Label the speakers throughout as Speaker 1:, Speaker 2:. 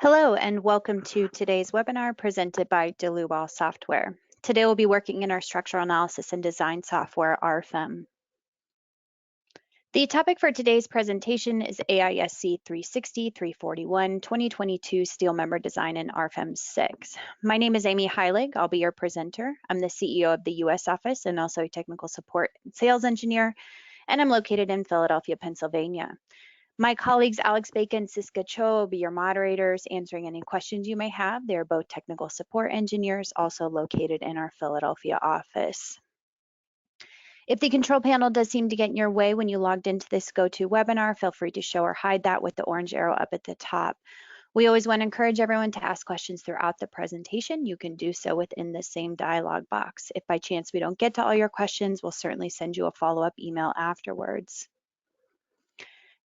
Speaker 1: Hello and welcome to today's webinar presented by DeLuval Software. Today we'll be working in our structural analysis and design software, RFEM. The topic for today's presentation is AISC 360-341 2022 steel member design in RFEM 6. My name is Amy Heilig. I'll be your presenter. I'm the CEO of the US office and also a technical support and sales engineer, and I'm located in Philadelphia, Pennsylvania. My colleagues Alex Bacon and Siska Cho will be your moderators, answering any questions you may have. They're both technical support engineers, also located in our Philadelphia office. If the control panel does seem to get in your way when you logged into this GoToWebinar, feel free to show or hide that with the orange arrow up at the top. We always want to encourage everyone to ask questions throughout the presentation. You can do so within the same dialog box. If by chance we don't get to all your questions, we'll certainly send you a follow-up email afterwards.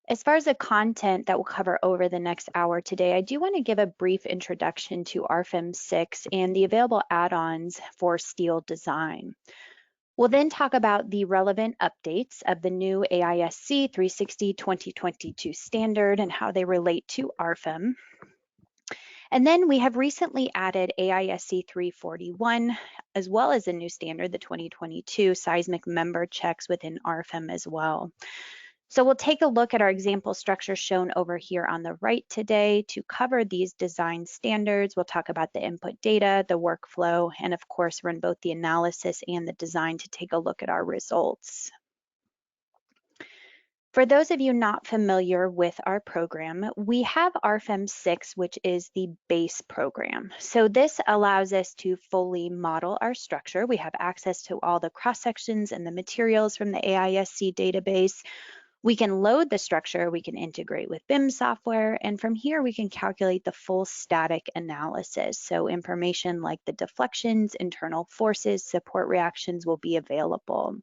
Speaker 1: As far as the content that we'll cover over the next hour today, I do want to give a brief introduction to RFEM 6 and the available add-ons for steel design. We'll then talk about the relevant updates of the new AISC 360 2022 standard and how they relate to RFEM. And then we have recently added AISC 341, as well as a new standard, the 2022 seismic member checks within RFEM as well. So we'll take a look at our example structure shown over here on the right today to cover these design standards. We'll talk about the input data, the workflow, and of course run both the analysis and the design to take a look at our results. For those of you not familiar with our program, we have RFEM 6, which is the base program. So this allows us to fully model our structure. We have access to all the cross sections and the materials from the AISC database. We can load the structure, we can integrate with BIM software, and from here we can calculate the full static analysis. So information like the deflections, internal forces, support reactions will be available.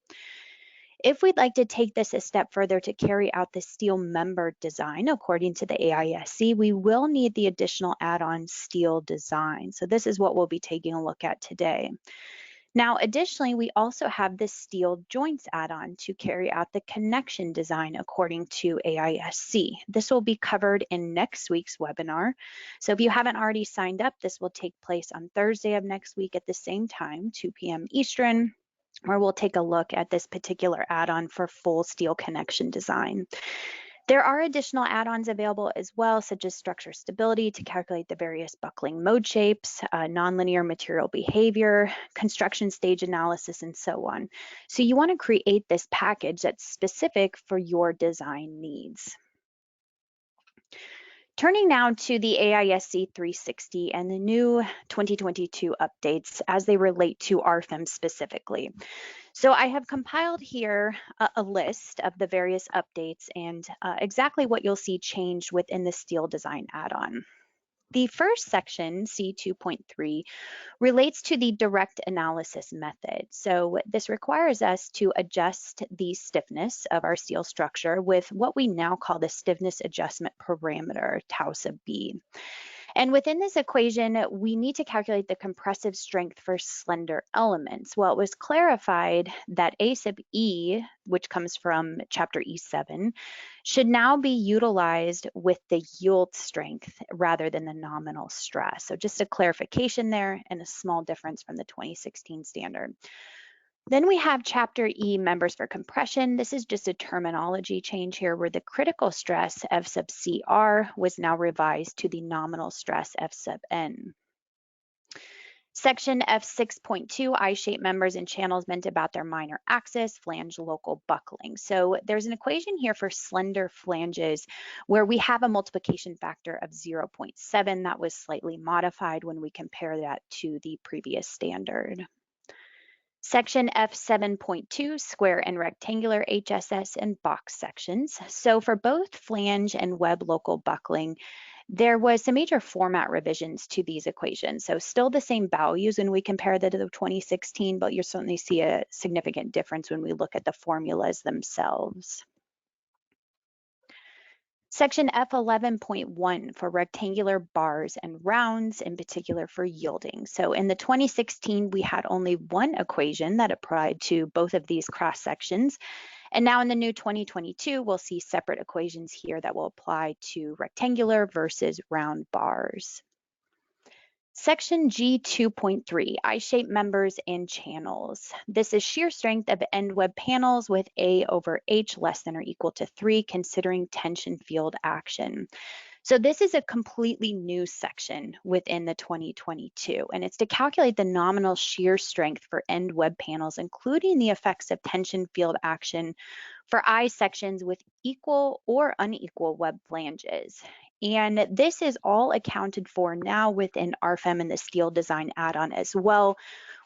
Speaker 1: If we'd like to take this a step further to carry out the steel member design according to the AISC, we will need the additional add-on steel design. So this is what we'll be taking a look at today. Now, additionally, we also have the steel joints add-on to carry out the connection design according to AISC. This will be covered in next week's webinar. So if you haven't already signed up, this will take place on Thursday of next week at the same time, 2 p.m. Eastern, where we'll take a look at this particular add-on for full steel connection design. There are additional add-ons available as well, such as structure stability to calculate the various buckling mode shapes, nonlinear material behavior, construction stage analysis, and so on. So you want to create this package that's specific for your design needs. Turning now to the AISC 360 and the new 2022 updates as they relate to RFEM specifically. So I have compiled here a list of the various updates and exactly what you'll see changed within the steel design add-on. The first section, C2.3, relates to the direct analysis method. So this requires us to adjust the stiffness of our steel structure with what we now call the stiffness adjustment parameter, tau sub b. And within this equation, we need to calculate the compressive strength for slender elements. Well, it was clarified that A sub E, which comes from chapter E7, should now be utilized with the yield strength rather than the nominal stress. So just a clarification there and a small difference from the 2016 standard. Then we have chapter E, members for compression. This is just a terminology change here where the critical stress F sub CR was now revised to the nominal stress F sub N. Section F6.2, I-shaped members and channels meant about their minor axis, flange local buckling. So there's an equation here for slender flanges where we have a multiplication factor of 0.7 that was slightly modified when we compare that to the previous standard. Section F7.2, square and rectangular HSS and box sections. So for both flange and web local buckling, there was some major format revisions to these equations. So still the same values when we compare that to the 2016, but you'll certainly see a significant difference when we look at the formulas themselves. Section F11.1 for rectangular bars and rounds, in particular for yielding. So in the 2016, we had only one equation that applied to both of these cross sections, And now in the new 2022, we'll see separate equations here that will apply to rectangular versus round bars. Section G 2.3, I-shaped members and channels. This is shear strength of end web panels with A over H less than or equal to 3, considering tension field action. So this is a completely new section within the 2022, and it's to calculate the nominal shear strength for end web panels, including the effects of tension field action for I sections with equal or unequal web flanges. And this is all accounted for now within RFEM and the steel design add-on as well,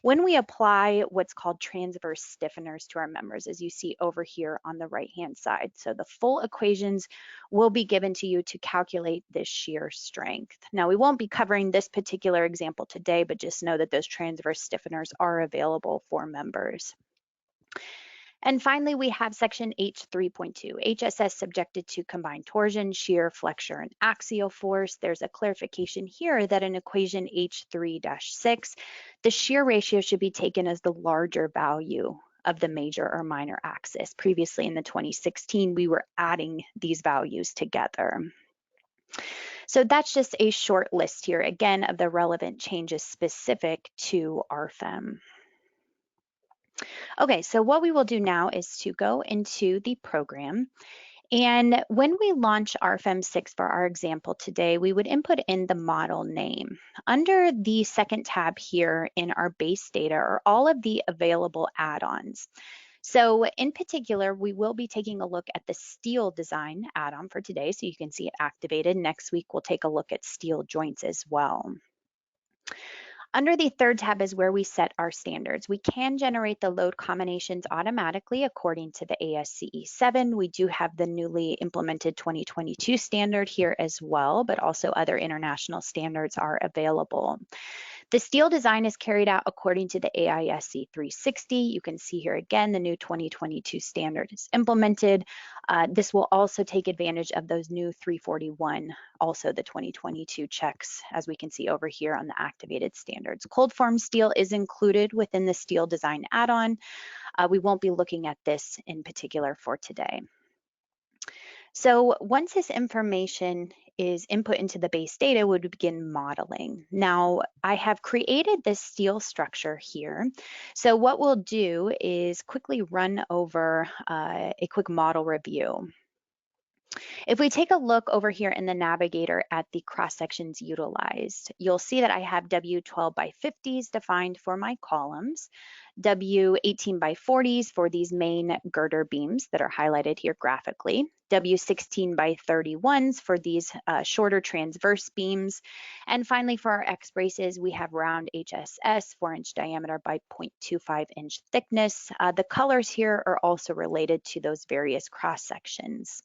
Speaker 1: when we apply what's called transverse stiffeners to our members, as you see over here on the right-hand side. So the full equations will be given to you to calculate this shear strength. Now, we won't be covering this particular example today, but just know that those transverse stiffeners are available for members. And finally, we have section H 3.2, HSS subjected to combined torsion, shear, flexure, and axial force. There's a clarification here that in equation H3-6, the shear ratio should be taken as the larger value of the major or minor axis. Previously in the 2016, we were adding these values together. So that's just a short list here, again, of the relevant changes specific to RFEM. Okay, so what we will do now is to go into the program. And when we launch RFEM 6 for our example today, we would input in the model name. Under the second tab here in our base data are all of the available add-ons. So in particular, we will be taking a look at the steel design add-on for today, so you can see it activated. Next week, we'll take a look at steel joints as well. Under the third tab is where we set our standards. We can generate the load combinations automatically according to the ASCE 7. We do have the newly implemented 2022 standard here as well, but also other international standards are available. The steel design is carried out according to the AISC 360. You can see here again, the new 2022 standard is implemented. This will also take advantage of those new 341, also the 2022 checks, as we can see over here on the activated standards. Cold form steel is included within the steel design add-on. We won't be looking at this in particular for today. So once this information is input into the base data, we would begin modeling. Now, I have created this steel structure here. So what we'll do is quickly run over a quick model review. If we take a look over here in the navigator at the cross sections utilized, you'll see that I have W12 by 50s defined for my columns, W18 by 40s for these main girder beams that are highlighted here graphically, W16 by 31s for these shorter transverse beams, and finally for our X braces, we have round HSS, 4-inch diameter by 0.25-inch thickness. The colors here are also related to those various cross sections.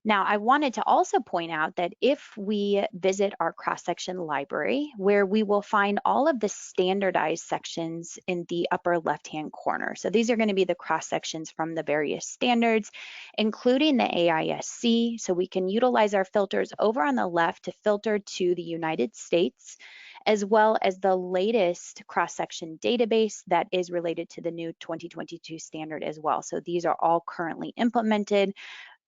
Speaker 1: Now, I wanted to also point out that if we visit our cross-section library, where we will find all of the standardized sections in the upper left-hand corner. So these are going to be the cross-sections from the various standards, including the AISC. So we can utilize our filters over on the left to filter to the United States, as well as the latest cross-section database that is related to the new 2022 standard as well. So these are all currently implemented.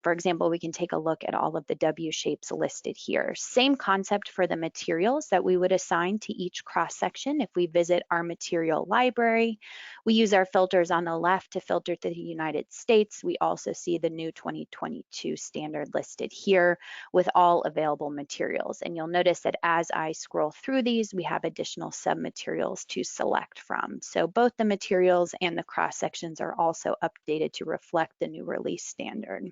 Speaker 1: For example, we can take a look at all of the W shapes listed here. Same concept for the materials that we would assign to each cross section. If we visit our material library, we use our filters on the left to filter to the United States. We also see the new 2022 standard listed here with all available materials. And you'll notice that as I scroll through these, we have additional sub-materials to select from. So both the materials and the cross sections are also updated to reflect the new release standard.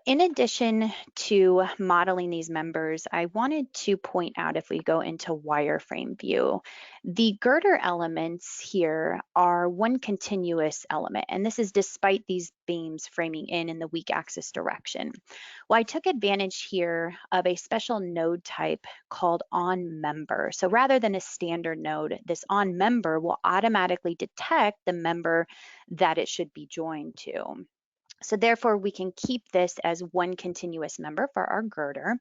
Speaker 1: In addition to modeling these members, I wanted to point out, if we go into wireframe view, the girder elements here are one continuous element, and this is despite these beams framing in the weak axis direction. Well, I took advantage here of a special node type called onMember. So rather than a standard node, this onMember will automatically detect the member that it should be joined to. So therefore, we can keep this as one continuous member for our girder.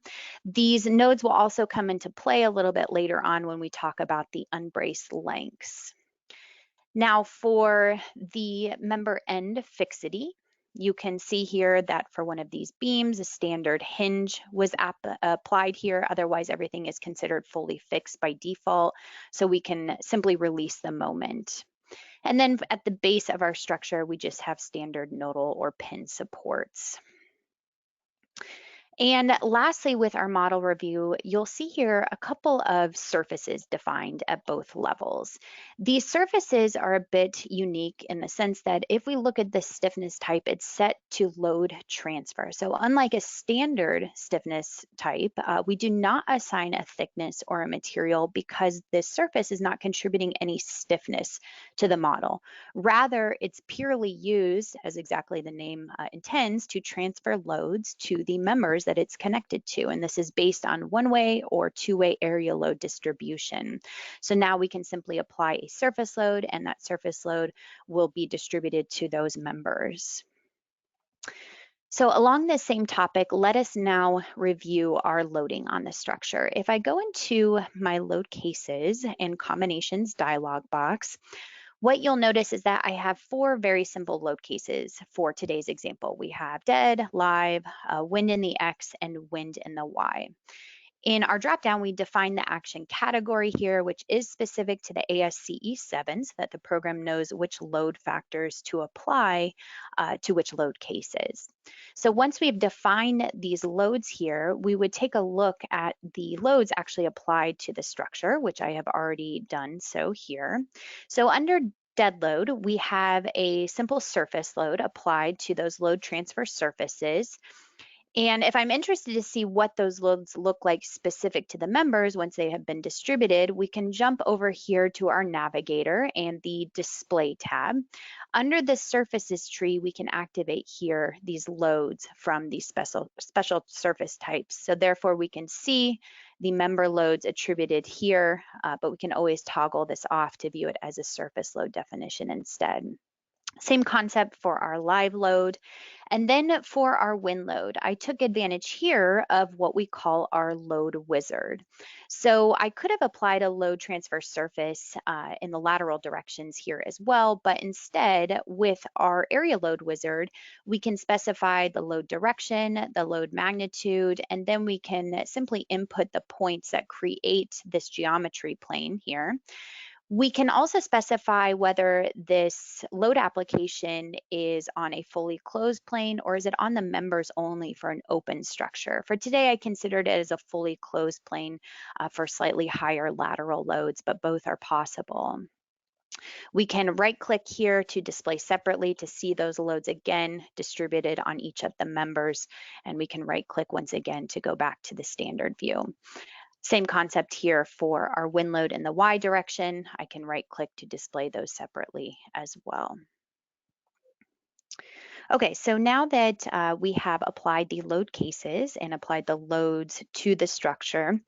Speaker 1: These nodes will also come into play a little bit later on when we talk about the unbraced lengths. Now for the member end fixity, you can see here that for one of these beams, a standard hinge was applied here. Otherwise, everything is considered fully fixed by default. So we can simply release the moment. And then at the base of our structure, we just have standard nodal or pin supports. And lastly, with our model review, you'll see here a couple of surfaces defined at both levels. These surfaces are a bit unique in the sense that if we look at the stiffness type, it's set to load transfer. So unlike a standard stiffness type, we do not assign a thickness or a material because this surface is not contributing any stiffness to the model. Rather, it's purely used, as exactly the name intends, to transfer loads to the members that it's connected to. And this is based on one-way or two-way area load distribution. So now we can simply apply a surface load, and that surface load will be distributed to those members. So along this same topic, let us now review our loading on the structure. If I go into my load cases and combinations dialog box, what you'll notice is that I have 4 very simple load cases for today's example. We have dead, live, wind in the X, and wind in the Y. In our dropdown, we define the action category here, which is specific to the ASCE 7 so that the program knows which load factors to apply to which load cases. So once we've defined these loads here, we would take a look at the loads actually applied to the structure, which I have already done so here. So under dead load, we have a simple surface load applied to those load transfer surfaces. And if I'm interested to see what those loads look like specific to the members once they have been distributed, we can jump over here to our navigator and the display tab. Under the surfaces tree, we can activate here these loads from these special surface types. So therefore we can see the member loads attributed here, but we can always toggle this off to view it as a surface load definition instead. Same concept for our live load. And then for our wind load, I took advantage here of what we call our load wizard. So I could have applied a load transfer surface in the lateral directions here as well, but instead with our area load wizard, we can specify the load direction, the load magnitude, and then we can simply input the points that create this geometry plane here. We can also specify whether this load application is on a fully closed plane or is it on the members only for an open structure. For today, I considered it as a fully closed plane for slightly higher lateral loads, but both are possible. We can right click here to display separately to see those loads again distributed on each of the members. And we can right click once again to go back to the standard view. Same concept here for our wind load in the Y direction. I can right click to display those separately as well. Okay, so now that we have applied the load cases and applied the loads to the structure,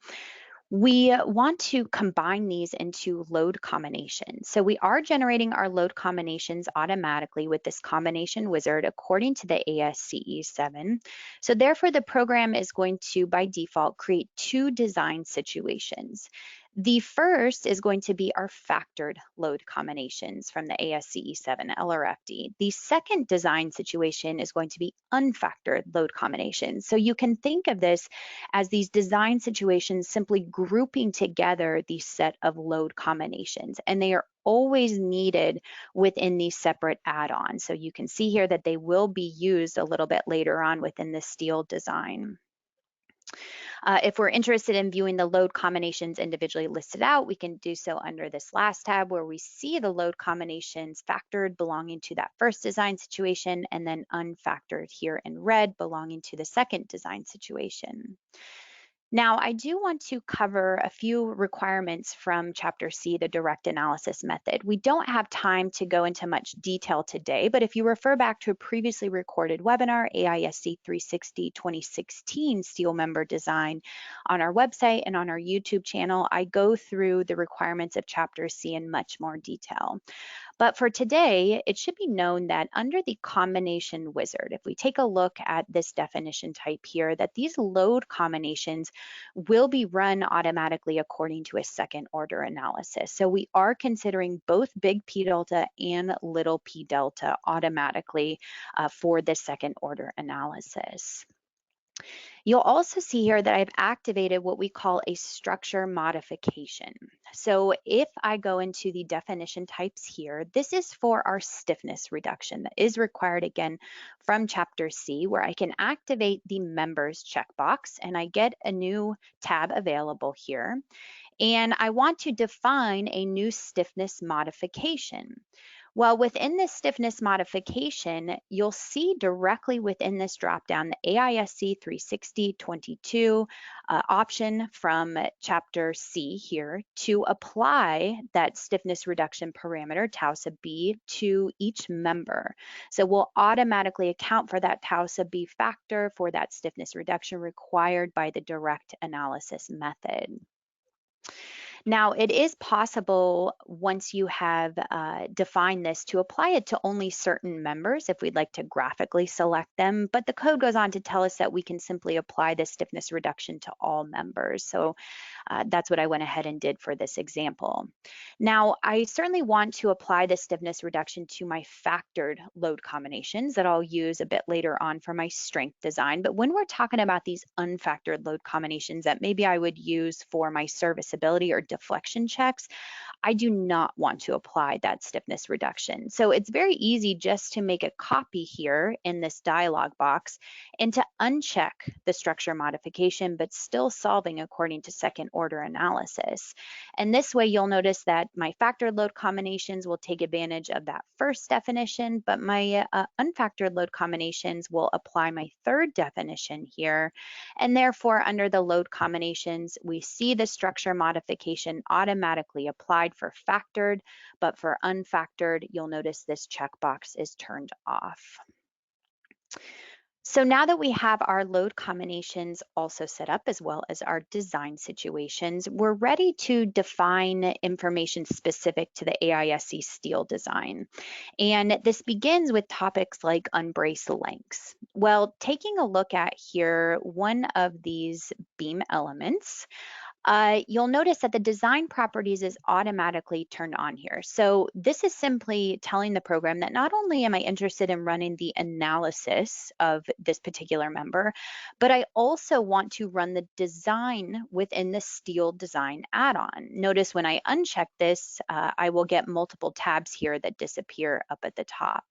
Speaker 1: we want to combine these into load combinations. So we are generating our load combinations automatically with this combination wizard according to the ASCE 7. So therefore the program is going to, by default, create 2 design situations. The first is going to be our factored load combinations from the ASCE 7 LRFD. The second design situation is going to be unfactored load combinations. So you can think of this as these design situations simply grouping together the set of load combinations, and they are always needed within these separate add-ons. So you can see here that they will be used a little bit later on within the steel design. If we're interested in viewing the load combinations individually listed out, we can do so under this last tab where we see the load combinations factored belonging to that first design situation and then unfactored here in red belonging to the second design situation. Now, I do want to cover a few requirements from Chapter C, the direct analysis method. We don't have time to go into much detail today, but if you refer back to a previously recorded webinar, AISC 360 2016 steel member design on our website and on our YouTube channel, I go through the requirements of Chapter C in much more detail. But for today, it should be known that under the combination wizard, if we take a look at this definition type here, that these load combinations will be run automatically according to a second order analysis. So we are considering both big P delta and little p delta automatically for the second order analysis. You'll also see here that I've activated what we call a structure modification. So if I go into the definition types here, this is for our stiffness reduction that is required again from Chapter C, where I can activate the members checkbox and I get a new tab available here. And I want to define a new stiffness modification. Well, within this stiffness modification, you'll see directly within this dropdown the AISC 36022 option from Chapter C here to apply that stiffness reduction parameter, tau sub b, to each member. So we'll automatically account for that tau sub b factor for that stiffness reduction required by the direct analysis method. Now, it is possible once you have defined this to apply it to only certain members if we'd like to graphically select them, but the code goes on to tell us that we can simply apply the stiffness reduction to all members. So that's what I went ahead and did for this example. Now, I certainly want to apply the stiffness reduction to my factored load combinations that I'll use a bit later on for my strength design. But when we're talking about these unfactored load combinations that maybe I would use for my serviceability or deflection checks, I do not want to apply that stiffness reduction. So it's very easy just to make a copy here in this dialog box and to uncheck the structure modification, but still solving according to second order analysis. And this way you'll notice that my factored load combinations will take advantage of that first definition, but my unfactored load combinations will apply my third definition here. And therefore, under the load combinations, we see the structure modification automatically applied for factored, but for unfactored, you'll notice this checkbox is turned off. So now that we have our load combinations also set up as well as our design situations, we're ready to define information specific to the AISC steel design. And this begins with topics like unbrace lengths. Well, taking a look at here, one of these beam elements, you'll notice that the design properties is automatically turned on here. So this is simply telling the program that not only am I interested in running the analysis of this particular member, but I also want to run the design within the steel design add-on. Notice when I uncheck this, I will get multiple tabs here that disappear up at the top.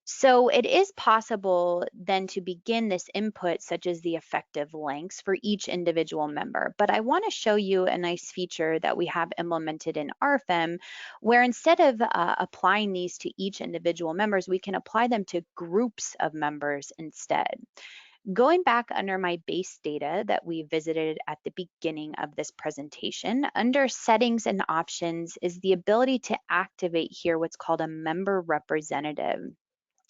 Speaker 1: So it is possible then to begin this input such as the effective lengths for each individual member. But I want to show you a nice feature that we have implemented in RFEM where instead of applying these to each individual members, we can apply them to groups of members instead. Going back under my base data that we visited at the beginning of this presentation, under settings and options is the ability to activate here what's called a member representative.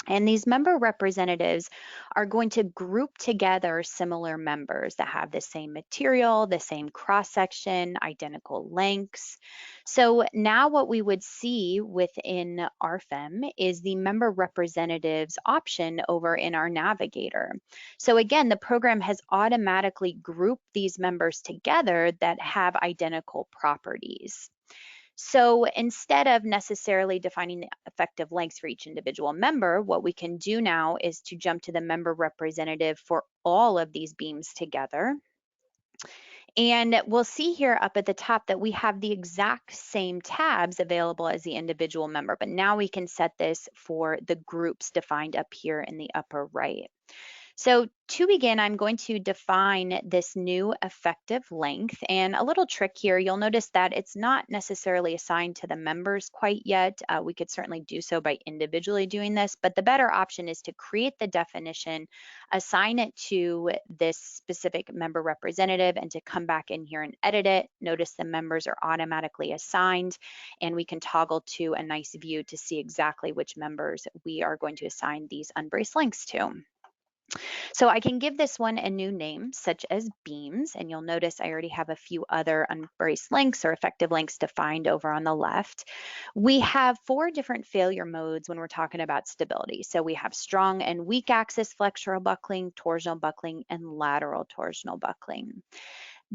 Speaker 1: And these member representatives are going to group together similar members that have the same material, the same cross-section, identical lengths. So now what we would see within RFEM is the member representatives option over in our navigator. So again, the program has automatically grouped these members together that have identical properties. So instead of necessarily defining the effective lengths for each individual member, what we can do now is to jump to the member representative for all of these beams together. And we'll see here up at the top that we have the exact same tabs available as the individual member, but now we can set this for the groups defined up here in the upper right. So to begin, I'm going to define this new effective length, and a little trick here, you'll notice that it's not necessarily assigned to the members quite yet. We could certainly do so by individually doing this, but the better option is to create the definition, assign it to this specific member representative, and to come back in here and edit it. Notice the members are automatically assigned, and we can toggle to a nice view to see exactly which members we are going to assign these unbraced lengths to. So I can give this one a new name, such as beams, and you'll notice I already have a few other unbraced lengths or effective lengths defined over on the left. We have 4 different failure modes when we're talking about stability. So we have strong and weak axis flexural buckling, torsional buckling, and lateral torsional buckling.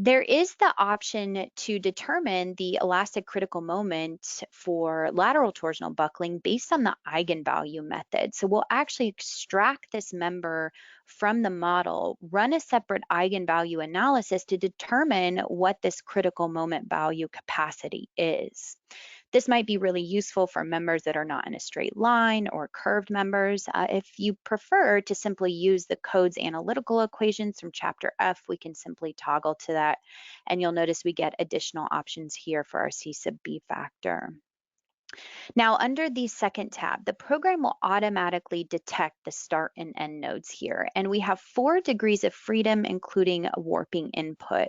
Speaker 1: There is the option to determine the elastic critical moment for lateral torsional buckling based on the eigenvalue method. So we'll actually extract this member from the model, run a separate eigenvalue analysis to determine what this critical moment value capacity is. This might be really useful for members that are not in a straight line or curved members. If you prefer to simply use the code's analytical equations from chapter F, we can simply toggle to that. And you'll notice we get additional options here for our C sub B factor. Now, under the second tab, the program will automatically detect the start and end nodes here. And we have 4 degrees of freedom, including a warping input.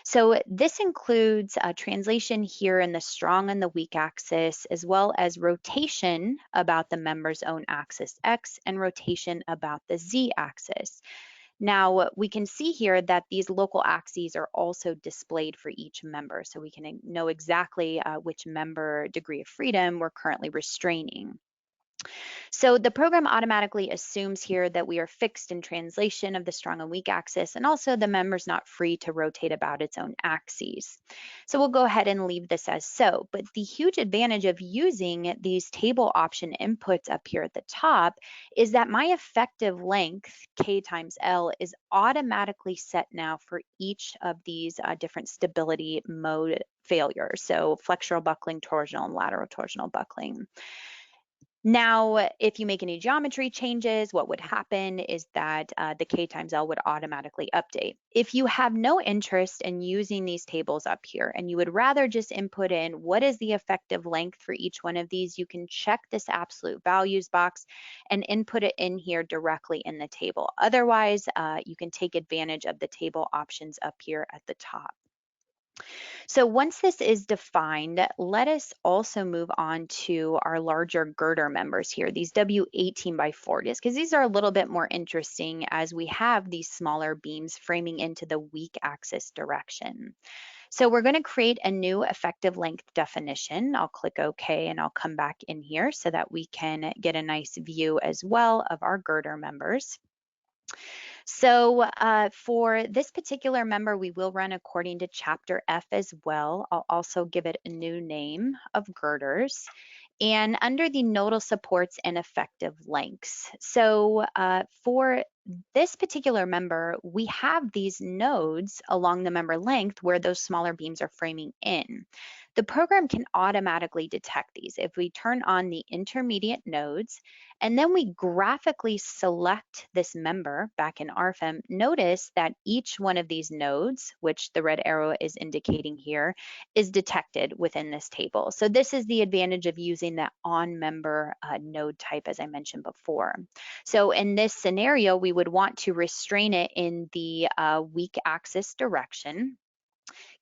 Speaker 1: So this includes translation here in the strong and the weak axis, as well as rotation about the member's own axis X and rotation about the Z axis. Now, we can see here that these local axes are also displayed for each member, so we can know exactly which member degree of freedom we're currently restraining. So the program automatically assumes here that we are fixed in translation of the strong and weak axis, and also the member's not free to rotate about its own axes. So we'll go ahead and leave this as so, but the huge advantage of using these table option inputs up here at the top is that my effective length, K times L, is automatically set now for each of these different stability mode failures. So flexural buckling, torsional, and lateral torsional buckling. Now, if you make any geometry changes, what would happen is that the K times L would automatically update. If you have no interest in using these tables up here and you would rather just input in what is the effective length for each one of these, you can check this absolute values box and input it in here directly in the table. Otherwise, you can take advantage of the table options up here at the top. So once this is defined, let us also move on to our larger girder members here, these W18 by 40s, because these are a little bit more interesting as we have these smaller beams framing into the weak axis direction. So we're going to create a new effective length definition. I'll click OK and I'll come back in here so that we can get a nice view as well of our girder members. So for this particular member, we will run according to chapter F as well. I'll also give it a new name of girders. And under the nodal supports and effective lengths. So for this particular member, we have these nodes along the member length where those smaller beams are framing in. The program can automatically detect these if we turn on the intermediate nodes and then we graphically select this member back in RFEM. Notice that each one of these nodes, which the red arrow is indicating here, is detected within this table. So this is the advantage of using that on member node type, as I mentioned before. So in this scenario, we would want to restrain it in the weak axis direction.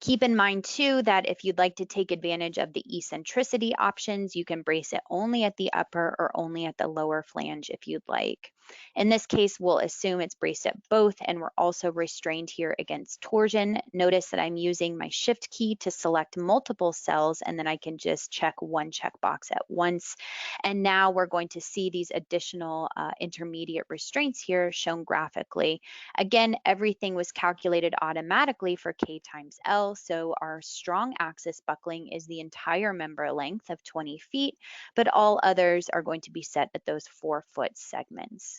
Speaker 1: Keep in mind too that if you'd like to take advantage of the eccentricity options, you can brace it only at the upper or only at the lower flange if you'd like. In this case, we'll assume it's braced at both, and we're also restrained here against torsion. Notice that I'm using my shift key to select multiple cells, and then I can just check one checkbox at once. And now we're going to see these additional intermediate restraints here shown graphically. Again, everything was calculated automatically for K times L, so our strong axis buckling is the entire member length of 20 feet, but all others are going to be set at those 4-foot segments.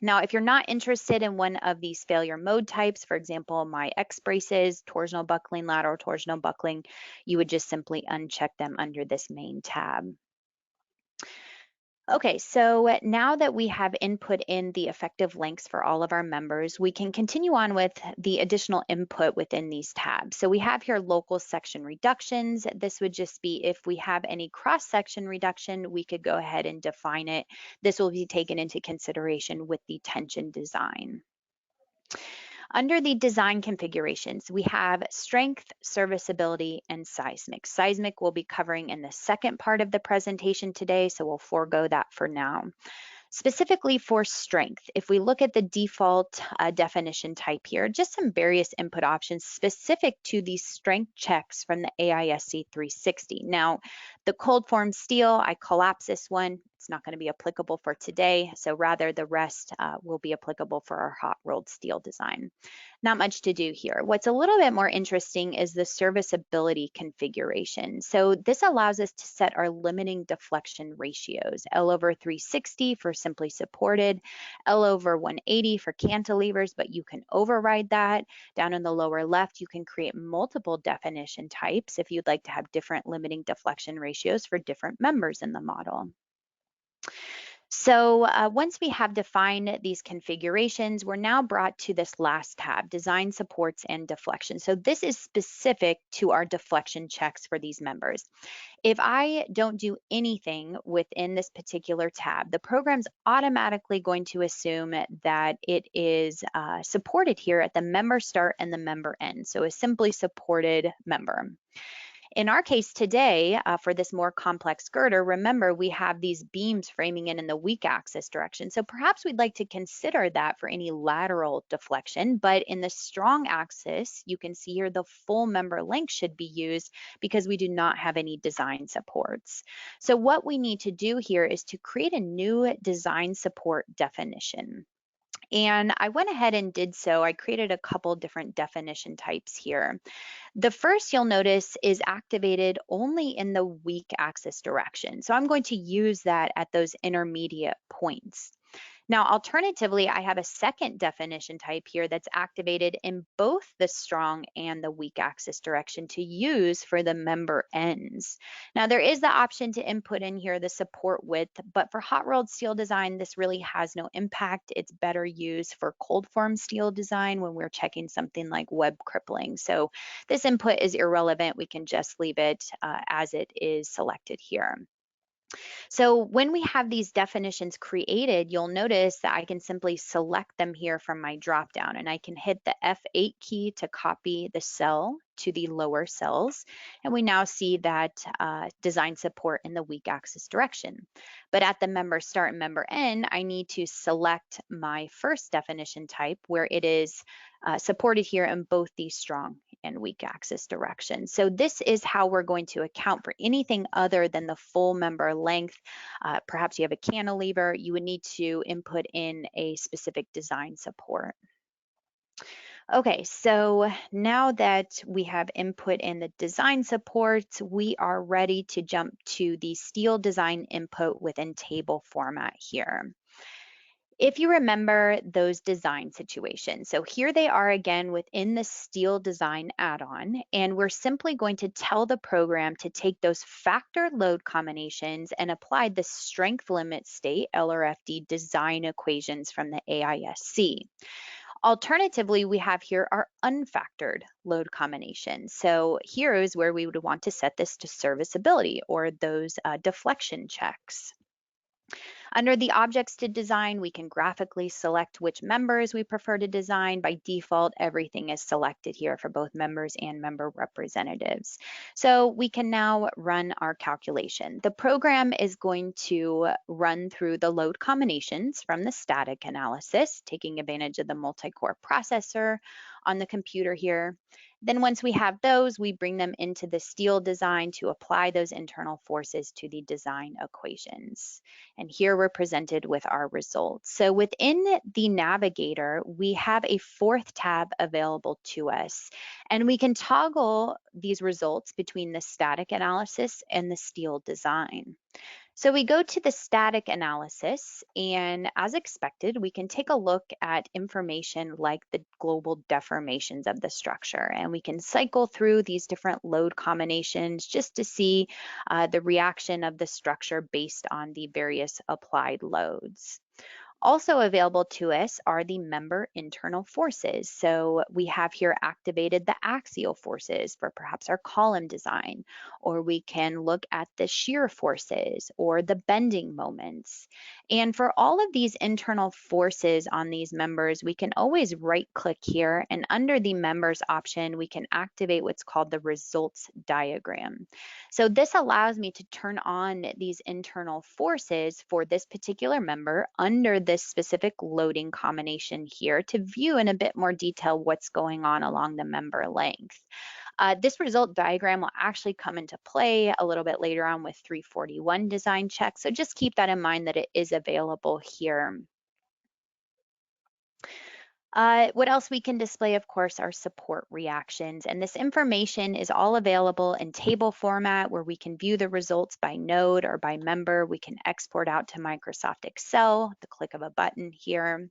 Speaker 1: Now, if you're not interested in one of these failure mode types, for example, my X braces, torsional buckling, lateral torsional buckling, you would just simply uncheck them under this main tab. Okay, so now that we have input in the effective lengths for all of our members, we can continue on with the additional input within these tabs. So we have here local section reductions. This would just be if we have any cross-section reduction, we could go ahead and define it. This will be taken into consideration with the tension design. Under the design configurations, we have strength, serviceability, and seismic. Seismic we'll be covering in the second part of the presentation today, so we'll forego that for now. Specifically for strength, if we look at the default definition type here, just some various input options specific to these strength checks from the AISC 360. Now, the cold form steel, I collapse this one. It's not going to be applicable for today, so rather the rest will be applicable for our hot rolled steel design. Not much to do here. What's a little bit more interesting is the serviceability configuration. So this allows us to set our limiting deflection ratios, L over 360 for simply supported, L over 180 for cantilevers, but you can override that. Down in the lower left, you can create multiple definition types if you'd like to have different limiting deflection ratios for different members in the model. So once we have defined these configurations, we're now brought to this last tab, Design Supports and Deflection. So this is specific to our deflection checks for these members. If I don't do anything within this particular tab, the program's automatically going to assume that it is supported here at the member start and the member end. So a simply supported member. In our case today, for this more complex girder, remember we have these beams framing in the weak axis direction. So perhaps we'd like to consider that for any lateral deflection, but in the strong axis, you can see here the full member length should be used because we do not have any design supports. So what we need to do here is to create a new design support definition. And I went ahead and did so. I created a couple different definition types here. The first you'll notice is activated only in the weak axis direction. So I'm going to use that at those intermediate points. Now, alternatively, I have a second definition type here that's activated in both the strong and the weak axis direction to use for the member ends. Now, there is the option to input in here the support width, but for hot rolled steel design, this really has no impact. It's better used for cold form steel design when we're checking something like web crippling. So this input is irrelevant. We can just leave it as it is selected here. So when we have these definitions created, you'll notice that I can simply select them here from my dropdown, and I can hit the F8 key to copy the cell to the lower cells. And we now see that design support in the weak axis direction. But at the member start and member end, I need to select my first definition type where it is supported here in both the strong and weak axis direction. So this is how we're going to account for anything other than the full member length. Perhaps you have a cantilever, you would need to input in a specific design support. Okay, so now that we have input in the design supports, we are ready to jump to the steel design input within table format here. If you remember those design situations, so here they are again within the steel design add-on, and we're simply going to tell the program to take those factor load combinations and apply the strength limit state LRFD design equations from the AISC. Alternatively, we have here our unfactored load combinations. So here is where we would want to set this to serviceability or those deflection checks. Under the objects to design, we can graphically select which members we prefer to design. By default, everything is selected here for both members and member representatives. So we can now run our calculation. The program is going to run through the load combinations from the static analysis, taking advantage of the multi-core processor on the computer here. Then once we have those, we bring them into the steel design to apply those internal forces to the design equations. And here we're presented with our results. So within the navigator, we have a fourth tab available to us, and we can toggle these results between the static analysis and the steel design. So we go to the static analysis, and as expected, we can take a look at information like the global deformations of the structure, and we can cycle through these different load combinations just to see the reaction of the structure based on the various applied loads. Also available to us are the member internal forces. So we have here activated the axial forces for perhaps our column design, or we can look at the shear forces or the bending moments. And for all of these internal forces on these members, we can always right click here, and under the members option, we can activate what's called the results diagram. So this allows me to turn on these internal forces for this particular member under this specific loading combination here to view in a bit more detail what's going on along the member length. This result diagram will actually come into play a little bit later on with 341 design check. So just keep that in mind that it is available here. What else we can display, of course, are support reactions. And this information is all available in table format where we can view the results by node or by member. We can export out to Microsoft Excel, the click of a button here.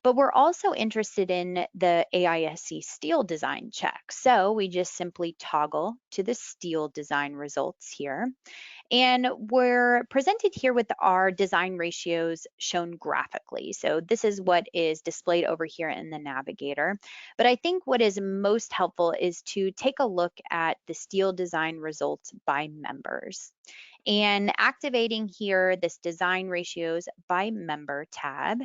Speaker 1: But we're also interested in the AISC steel design check. So we just simply toggle to the steel design results here. And we're presented here with our design ratios shown graphically. So this is what is displayed over here in the navigator. But I think what is most helpful is to take a look at the steel design results by members. And activating here this design ratios by member tab,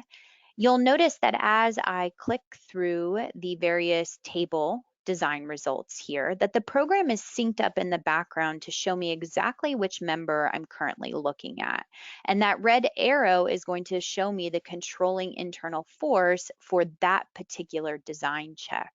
Speaker 1: you'll notice that as I click through the various table design results here, that the program is synced up in the background to show me exactly which member I'm currently looking at. And that red arrow is going to show me the controlling internal force for that particular design check.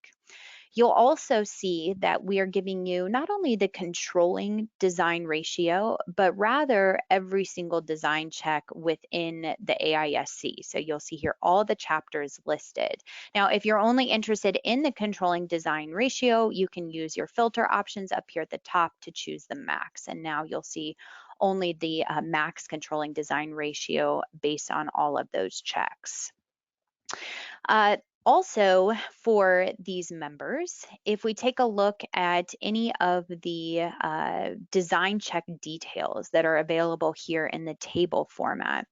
Speaker 1: You'll also see that we are giving you not only the controlling design ratio, but rather every single design check within the AISC. So you'll see here all the chapters listed. Now, if you're only interested in the controlling design ratio, you can use your filter options up here at the top to choose the max. And now you'll see only the max controlling design ratio based on all of those checks. Also, for these members, if we take a look at any of the design check details that are available here in the table format,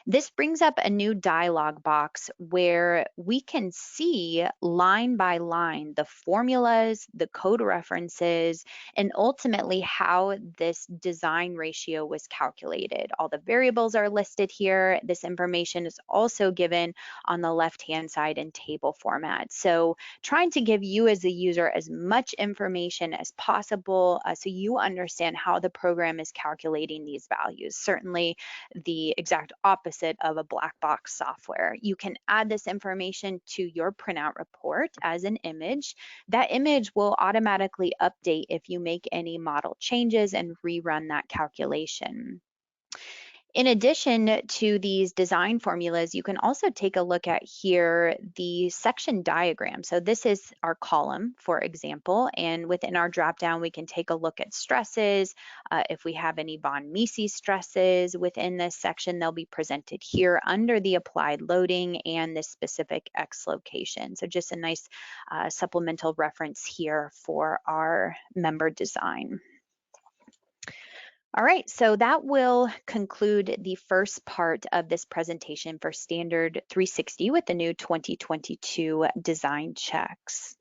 Speaker 1: this brings up a new dialog box where we can see line by line the formulas, the code references, and ultimately how this design ratio was calculated. All the variables are listed here. This information is also given on the left-hand side in table format. So trying to give you as a user as much information as possible so you understand how the program is calculating these values. Certainly the exact opposite of a black box software. You can add this information to your printout report as an image. That image will automatically update if you make any model changes and rerun that calculation. In addition to these design formulas, you can also take a look at here the section diagram. So this is our column, for example, and within our dropdown, we can take a look at stresses. If we have any von Mises stresses within this section, they'll be presented here under the applied loading and the specific X location. So just a nice supplemental reference here for our member design. All right, so that will conclude the first part of this presentation for Standard 360 with the new 2022 design checks.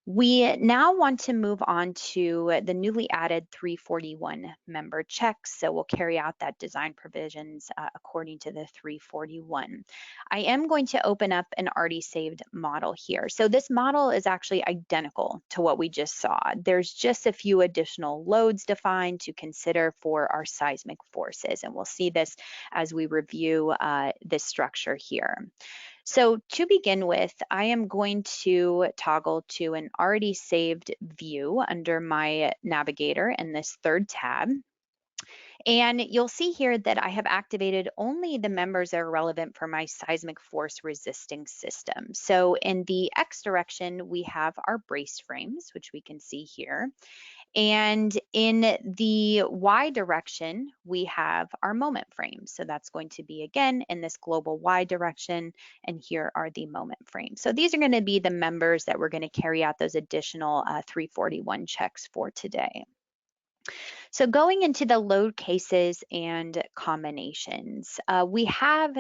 Speaker 1: We now want to move on to the newly added 341 member checks. So we'll carry out that design provisions according to the 341. I am going to open up an already saved model here. So this model is actually identical to what we just saw. There's just a few additional loads defined to consider for our seismic forces. And we'll see this as we review this structure here. So to begin with, I am going to toggle to an already saved view under my navigator in this third tab. And you'll see here that I have activated only the members that are relevant for my seismic force resisting system. So in the X direction, we have our brace frames, which we can see here. And in the Y direction, we have our moment frames. So that's going to be, again, in this global Y direction, and here are the moment frames. So these are going to be the members that we're going to carry out those additional 341 checks for today. So going into the load cases and combinations, we have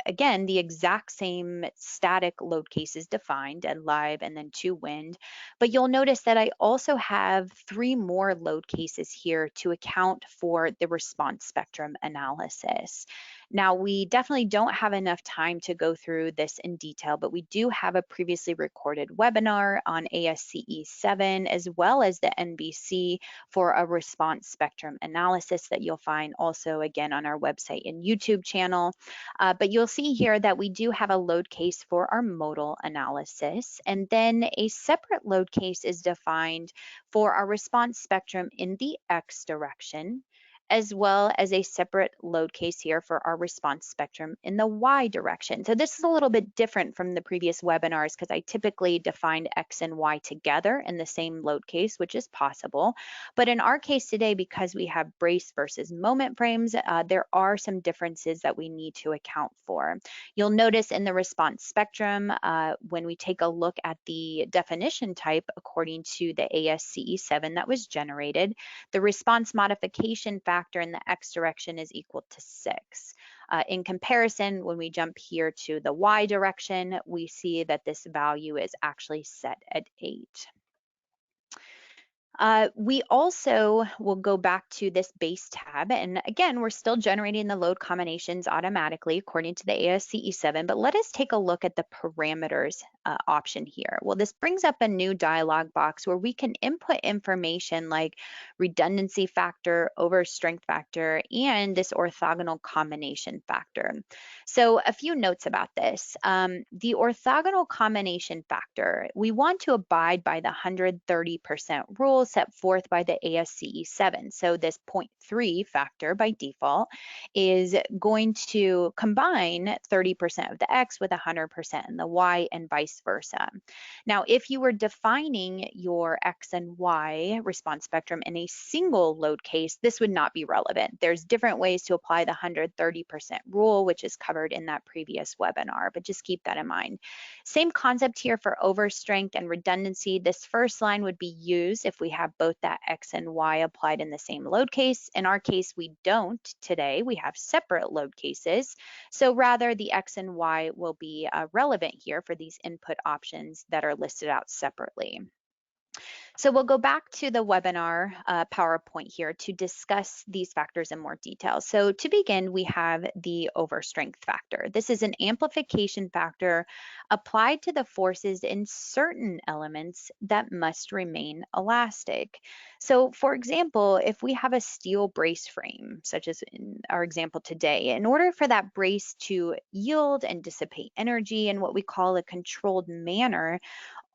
Speaker 1: again, the exact same static load cases defined and live and then to wind, but you'll notice that I also have 3 more load cases here to account for the response spectrum analysis. Now, we definitely don't have enough time to go through this in detail, but we do have a previously recorded webinar on ASCE 7 as well as the NBC for a response spectrum analysis that you'll find also again on our website and YouTube channel. But you'll see here that we do have a load case for our modal analysis, and then a separate load case is defined for our response spectrum in the X direction, as well as a separate load case here for our response spectrum in the Y direction. So this is a little bit different from the previous webinars because I typically defined X and Y together in the same load case, which is possible. But in our case today, because we have brace versus moment frames, there are some differences that we need to account for. You'll notice in the response spectrum, when we take a look at the definition type according to the ASCE 7 that was generated, the response modification factor in the X direction is equal to 6. In comparison, when we jump here to the Y direction, we see that this value is actually set at 8. We also will go back to this base tab. And again, we're still generating the load combinations automatically according to the ASCE 7, but let us take a look at the parameters option here. Well, this brings up a new dialog box where we can input information like redundancy factor, overstrength factor, and this orthogonal combination factor. So a few notes about this. The orthogonal combination factor, we want to abide by the 130% rule set forth by the ASCE 7. So this 0.3 factor by default is going to combine 30% of the X with 100% in the Y and vice versa. Now, if you were defining your X and Y response spectrum in a single load case, this would not be relevant. There's different ways to apply the 130% rule, which is covered in that previous webinar, but just keep that in mind. Same concept here for overstrength and redundancy. This first line would be used if we have both that X and Y applied in the same load case. In our case, we don't today. We have separate load cases. So rather, the X and Y will be relevant here for these input options that are listed out separately. So we'll go back to the webinar PowerPoint here to discuss these factors in more detail. So to begin, we have the overstrength factor. This is an amplification factor applied to the forces in certain elements that must remain elastic. So for example, if we have a steel brace frame, such as in our example today, in order for that brace to yield and dissipate energy in what we call a controlled manner,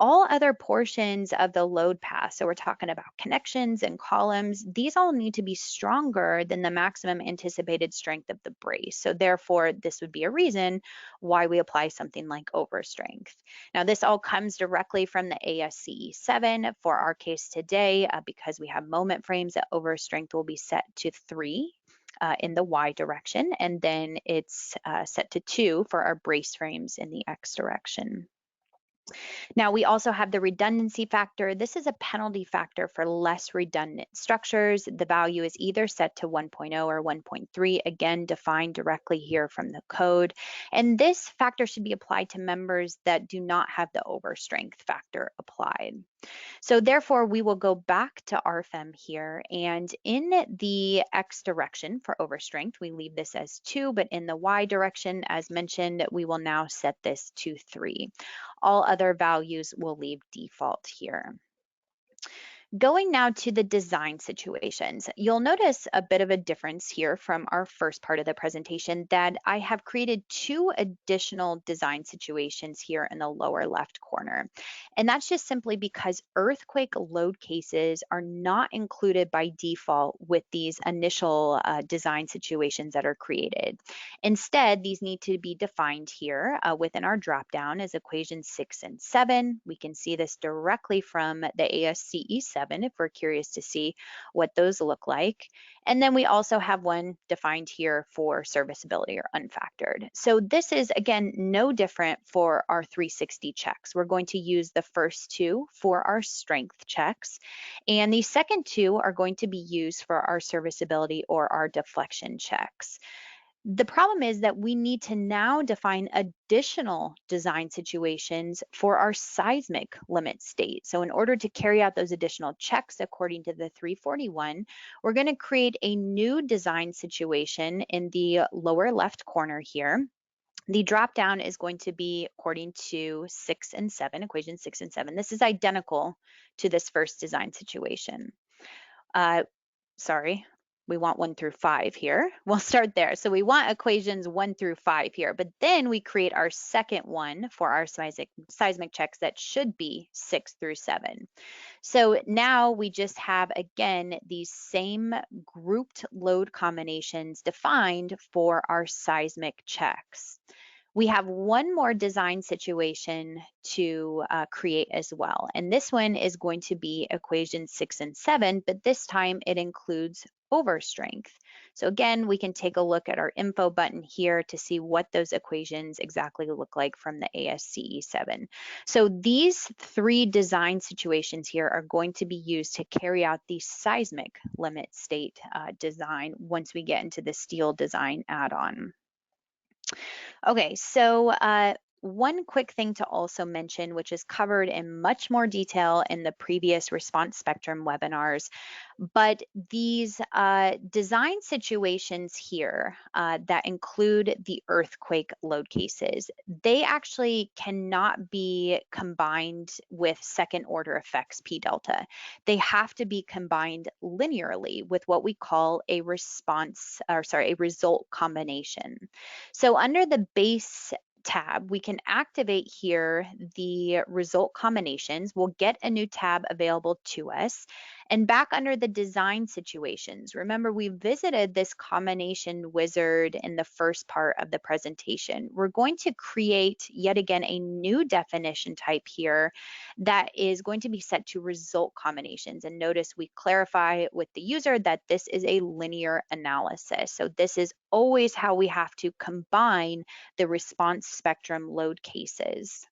Speaker 1: all other portions of the load path, so we're talking about connections and columns, these all need to be stronger than the maximum anticipated strength of the brace. So therefore, this would be a reason why we apply something like overstrength. Now, this all comes directly from the ASCE 7. For our case today, because we have moment frames, that overstrength will be set to 3. In the Y direction, and then it's set to 2 for our brace frames in the X direction. Now, we also have the redundancy factor. This is a penalty factor for less redundant structures. The value is either set to 1.0 or 1.3, again, defined directly here from the code. And this factor should be applied to members that do not have the overstrength factor applied. So therefore, we will go back to RFEM here, and in the X direction for overstrength, we leave this as 2, but in the Y direction, as mentioned, we will now set this to 3. All other values will leave default here. Going now to the design situations, you'll notice a bit of a difference here from our first part of the presentation, that I have created 2 additional design situations here in the lower left corner. And that's just simply because earthquake load cases are not included by default with these initial design situations that are created. Instead, these need to be defined here within our dropdown as equations 6 and 7. We can see this directly from the ASCE 7. 7 if we're curious to see what those look like. And then we also have one defined here for serviceability or unfactored. So this is, again, no different for our 360 checks. We're going to use the first two for our strength checks, and the second two are going to be used for our serviceability or our deflection checks. The problem is that we need to now define additional design situations for our seismic limit state. So in order to carry out those additional checks according to the 341, we're going to create a new design situation in the lower left corner here. The drop down is going to be according to 6 and 7, equation 6 and 7. This is identical to this first design situation. Sorry, we want 1 through 5 here. We'll start there. So we want equations 1 through 5 here, but then we create our second one for our seismic checks that should be 6 through 7. So now we just have, again, these same grouped load combinations defined for our seismic checks. We have one more design situation to create as well. And this one is going to be equation 6 and 7, but this time it includes overstrength. So again, we can take a look at our info button here to see what those equations exactly look like from the ASCE 7. So these three design situations here are going to be used to carry out the seismic limit state design once we get into the steel design add-on. Okay, so one quick thing to also mention, which is covered in much more detail in the previous response spectrum webinars, but these design situations here that include the earthquake load cases, they actually cannot be combined with second order effects P delta. They have to be combined linearly with what we call a result combination. So under the base tab, we can activate here the result combinations. We'll get a new tab available to us. And back under the design situations, remember we visited this combination wizard in the first part of the presentation. We're going to create yet again a new definition type here that is going to be set to result combinations. And notice we clarify with the user that this is a linear analysis. So this is always how we have to combine the response spectrum load cases.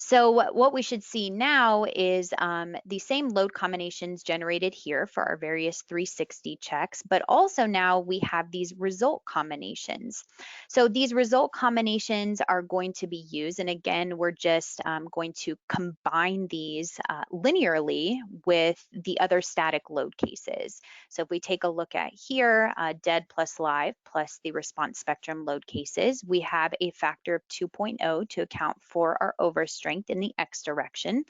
Speaker 1: So what we should see now is the same load combinations generated here for our various 360 checks, but also now we have these result combinations. So these result combinations are going to be used, and again, we're just going to combine these linearly with the other static load cases. So if we take a look at here, dead plus live plus the response spectrum load cases, we have a factor of 2.0 to account for our overstrength in the X direction.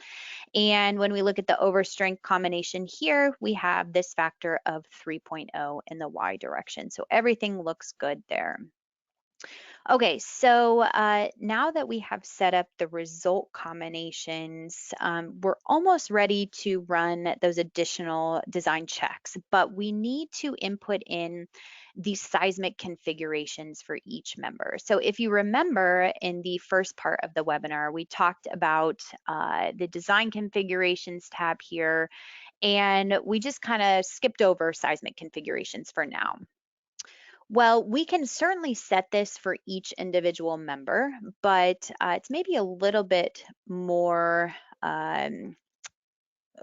Speaker 1: And when we look at the overstrength combination here, we have this factor of 3.0 in the Y direction. So everything looks good there. Okay, so now that we have set up the result combinations, we're almost ready to run those additional design checks, but we need to input in these seismic configurations for each member. So if you remember in the first part of the webinar, we talked about the design configurations tab here, and we just kind of skipped over seismic configurations for now. Well, we can certainly set this for each individual member, but it's maybe a little bit more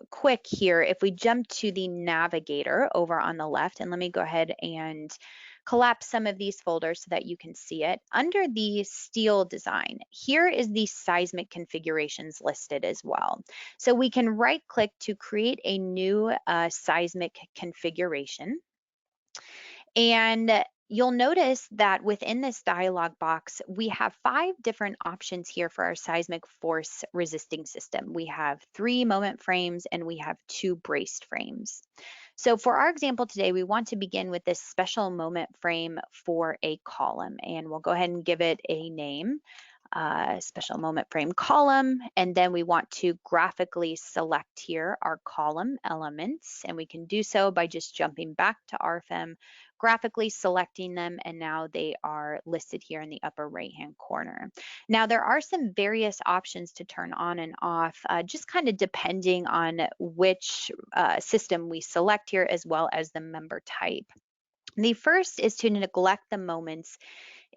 Speaker 1: quick here if we jump to the navigator over on the left, and let me go ahead and collapse some of these folders so that you can see it. Under the steel design, here is the seismic configurations listed as well. So we can right click to create a new seismic configuration. And you'll notice that within this dialog box, we have 5 different options here for our seismic force resisting system. We have 3 moment frames and we have 2 braced frames. So for our example today, we want to begin with this special moment frame for a column, and we'll go ahead and give it a name. special moment frame column, and then we want to graphically select here our column elements, and we can do so by just jumping back to RFEM, graphically selecting them, and now they are listed here in the upper right hand corner. Now there are some various options to turn on and off, just kind of depending on which system we select here, as well as the member type. The first is to neglect the moments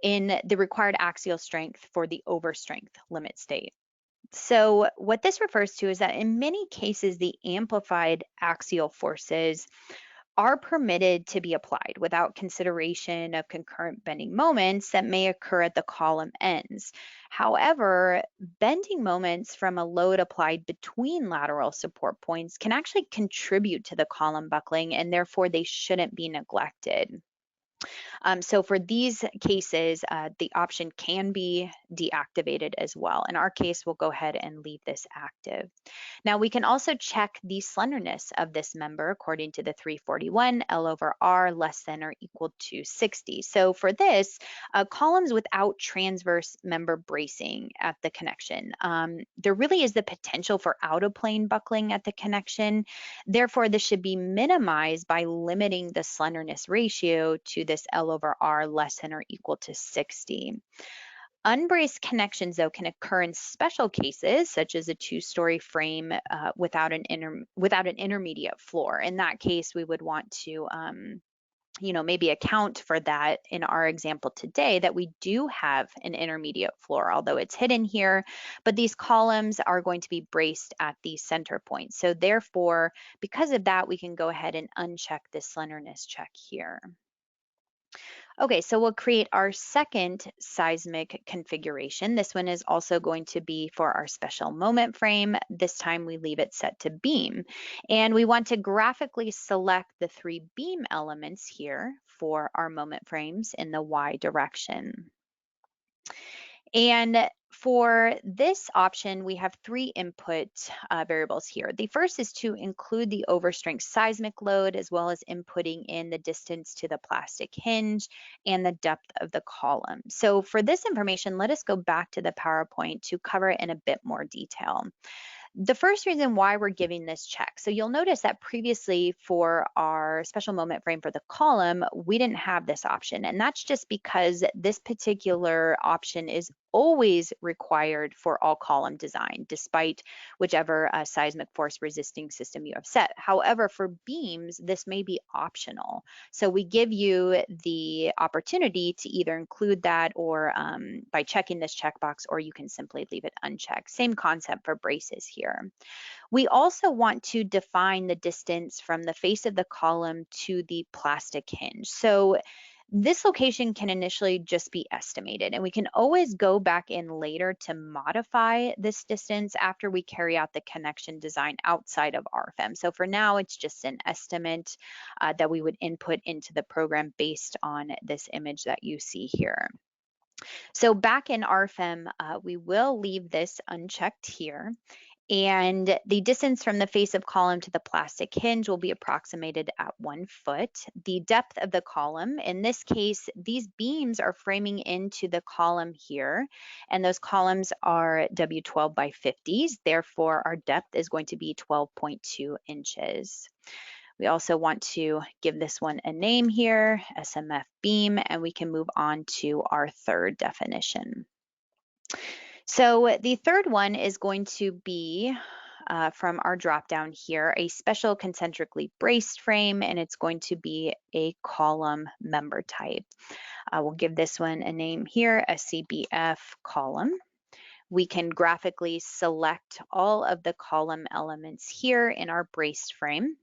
Speaker 1: in the required axial strength for the overstrength limit state. So what this refers to is that in many cases, the amplified axial forces are permitted to be applied without consideration of concurrent bending moments that may occur at the column ends. However, bending moments from a load applied between lateral support points can actually contribute to the column buckling, and therefore they shouldn't be neglected. So for these cases, the option can be deactivated as well. In our case, we'll go ahead and leave this active. Now we can also check the slenderness of this member according to the 341, L over R less than or equal to 60. So for this, columns without transverse member bracing at the connection, there really is the potential for out of plane buckling at the connection. Therefore, this should be minimized by limiting the slenderness ratio to this L over R less than or equal to 60. Unbraced connections, though, can occur in special cases, such as a two-story frame without an intermediate floor. In that case, we would want to maybe account for that in our example today, that we do have an intermediate floor, although it's hidden here, but these columns are going to be braced at the center point. So therefore, because of that, we can go ahead and uncheck this slenderness check here. Okay, so we'll create our second seismic configuration. This one is also going to be for our special moment frame. This time we leave it set to beam. And we want to graphically select the three beam elements here for our moment frames in the Y direction. And for this option, we have three input variables here. The first is to include the overstrength seismic load, as well as inputting in the distance to the plastic hinge and the depth of the column. So for this information, let us go back to the PowerPoint to cover it in a bit more detail. The first reason why we're giving this check, so you'll notice that previously for our special moment frame for the column, we didn't have this option. And that's just because this particular option is always required for all column design, despite whichever seismic force resisting system you have set. However, for beams, this may be optional. So we give you the opportunity to either include that or by checking this checkbox, or you can simply leave it unchecked. Same concept for braces here. We also want to define the distance from the face of the column to the plastic hinge. So this location can initially just be estimated, and we can always go back in later to modify this distance after we carry out the connection design outside of RFEM. So for now, it's just an estimate that we would input into the program based on this image that you see here. So back in RFEM, we will leave this unchecked here. And the distance from the face of column to the plastic hinge will be approximated at 1 foot. The depth of the column, in this case, these beams are framing into the column here, and those columns are W12 by 50s. Therefore, our depth is going to be 12.2 inches. We also want to give this one a name here, SMF beam, and we can move on to our third definition. So the third one is going to be from our dropdown here, a special concentrically braced frame, and it's going to be a column member type. We'll give this one a name here, a CBF column. We can graphically select all of the column elements here in our braced frame.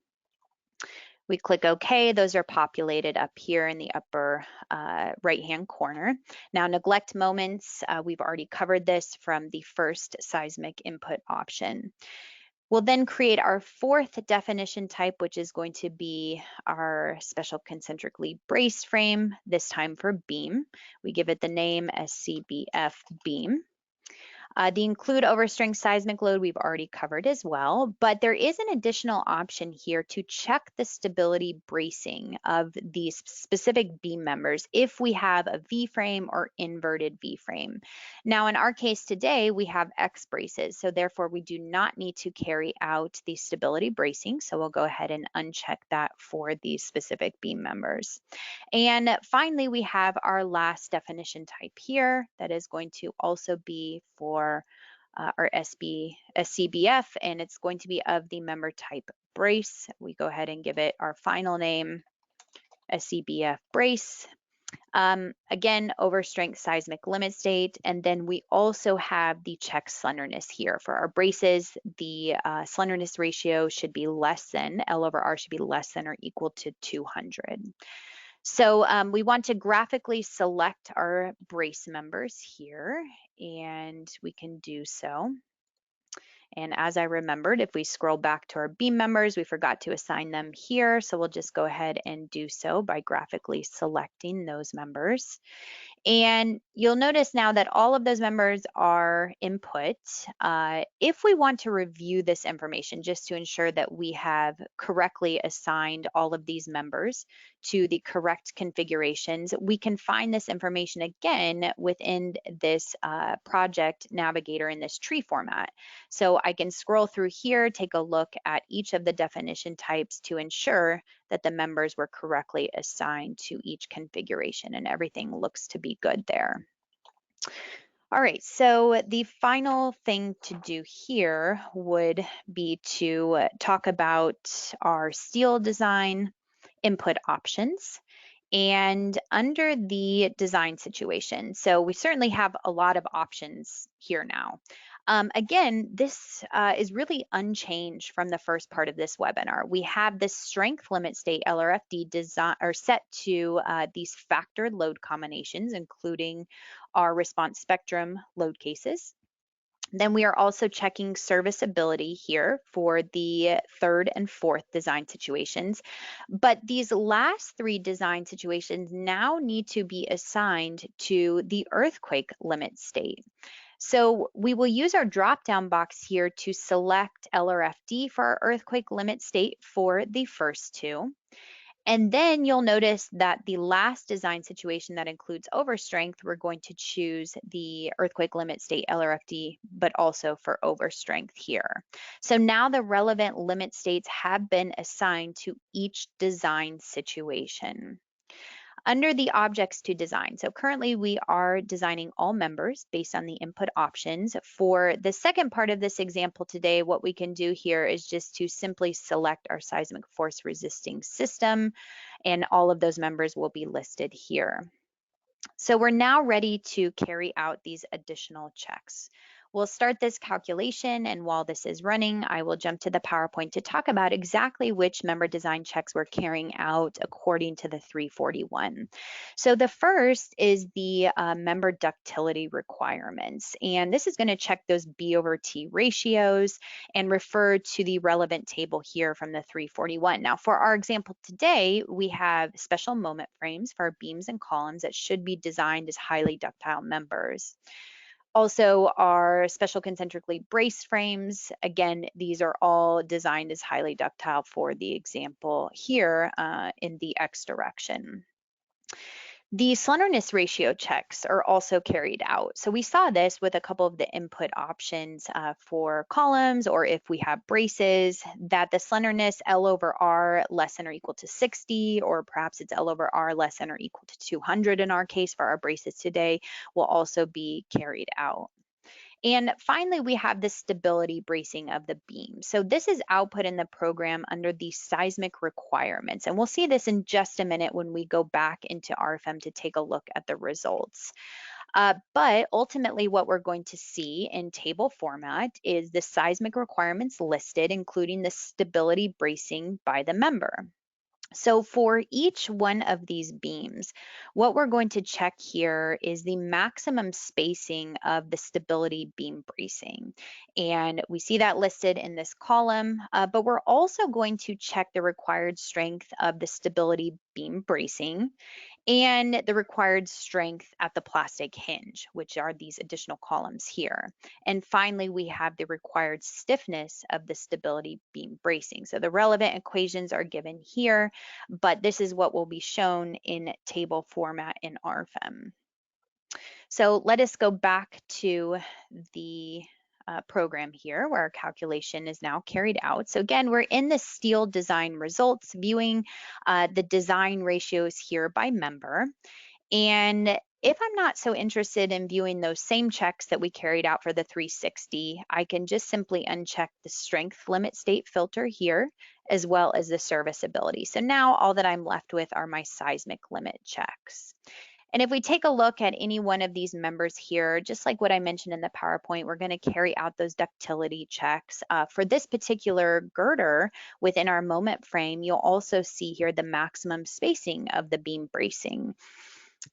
Speaker 1: We click OK. Those are populated up here in the upper right-hand corner. Now, neglect moments, we've already covered this from the first seismic input option. We'll then create our fourth definition type, which is going to be our special concentrically braced frame, this time for beam. We give it the name as CBF beam. The include overstrength seismic load we've already covered as well, but there is an additional option here to check the stability bracing of these specific beam members if we have a V-frame or inverted V-frame. Now in our case today, we have X braces, so therefore we do not need to carry out the stability bracing, so we'll go ahead and uncheck that for these specific beam members. And finally, we have our last definition type here that is going to also be for our SCBF, and it's going to be of the member type brace. We go ahead and give it our final name, SCBF brace. Again, overstrength seismic limit state, and then we also have the check slenderness here. For our braces, the slenderness ratio should be less than, L over R should be less than or equal to 200. So we want to graphically select our brace members here, and we can do so. And as I remembered, if we scroll back to our beam members, we forgot to assign them here. So we'll just go ahead and do so by graphically selecting those members. And you'll notice now that all of those members are input. If we want to review this information just to ensure that we have correctly assigned all of these members to the correct configurations, we can find this information again within this project navigator in this tree format. So I can scroll through here, take a look at each of the definition types to ensure that the members were correctly assigned to each configuration, and everything looks to be good there. All right, so the final thing to do here would be to talk about our steel design input options. And under the design situation, so we certainly have a lot of options here now. Again, this is really unchanged from the first part of this webinar. We have this strength limit state LRFD design or set to these factored load combinations, including our response spectrum load cases. Then we are also checking serviceability here for the third and fourth design situations. But these last three design situations now need to be assigned to the earthquake limit state. So we will use our drop-down box here to select LRFD for our earthquake limit state for the first two. And then you'll notice that the last design situation that includes overstrength, we're going to choose the earthquake limit state LRFD, but also for overstrength here. So now the relevant limit states have been assigned to each design situation. Under the objects to design, so currently we are designing all members based on the input options. For the second part of this example today, what we can do here is just to simply select our seismic force resisting system, and all of those members will be listed here. So we're now ready to carry out these additional checks. We'll start this calculation, and while this is running, I will jump to the PowerPoint to talk about exactly which member design checks we're carrying out according to the 341. So the first is the member ductility requirements, and this is going to check those B over T ratios and refer to the relevant table here from the 341. Now for our example today, we have special moment frames for our beams and columns that should be designed as highly ductile members. Also, our special concentrically braced frames, again, these are all designed as highly ductile for the example here in the X direction. The slenderness ratio checks are also carried out. So we saw this with a couple of the input options for columns, or if we have braces, that the slenderness L over R less than or equal to 60, or perhaps it's L over R less than or equal to 200 in our case for our braces today, will also be carried out. And finally, we have the stability bracing of the beam. So this is output in the program under the seismic requirements. And we'll see this in just a minute when we go back into RFM to take a look at the results. But ultimately what we're going to see in table format is the seismic requirements listed, including the stability bracing by the member. So for each one of these beams, what we're going to check here is the maximum spacing of the stability beam bracing. And we see that listed in this column, but we're also going to check the required strength of the stability beam bracing. and the required strength at the plastic hinge, which are these additional columns here. And finally, we have the required stiffness of the stability beam bracing. So the relevant equations are given here, but this is what will be shown in table format in RFEM. So let us go back to the program here where our calculation is now carried out. So again, we're in the steel design results, viewing the design ratios here by member. And if I'm not so interested in viewing those same checks that we carried out for the 360, I can just simply uncheck the strength limit state filter here, as well as the serviceability. So now all that I'm left with are my seismic limit checks. And if we take a look at any one of these members here, just like what I mentioned in the PowerPoint, we're going to carry out those ductility checks. For this particular girder within our moment frame, you'll also see here the maximum spacing of the beam bracing.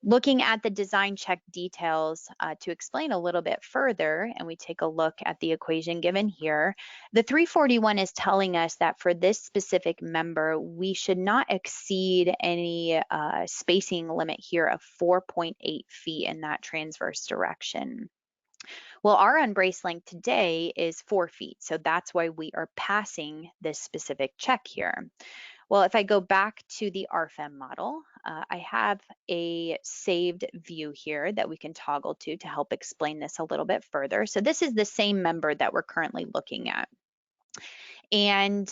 Speaker 1: Looking at the design check details to explain a little bit further, and we take a look at the equation given here, the 341 is telling us that for this specific member, we should not exceed any spacing limit here of 4.8 feet in that transverse direction. Well, our unbraced length today is 4 feet, so that's why we are passing this specific check here. Well, if I go back to the RFEM model, I have a saved view here that we can toggle to help explain this a little bit further. So this is the same member that we're currently looking at. And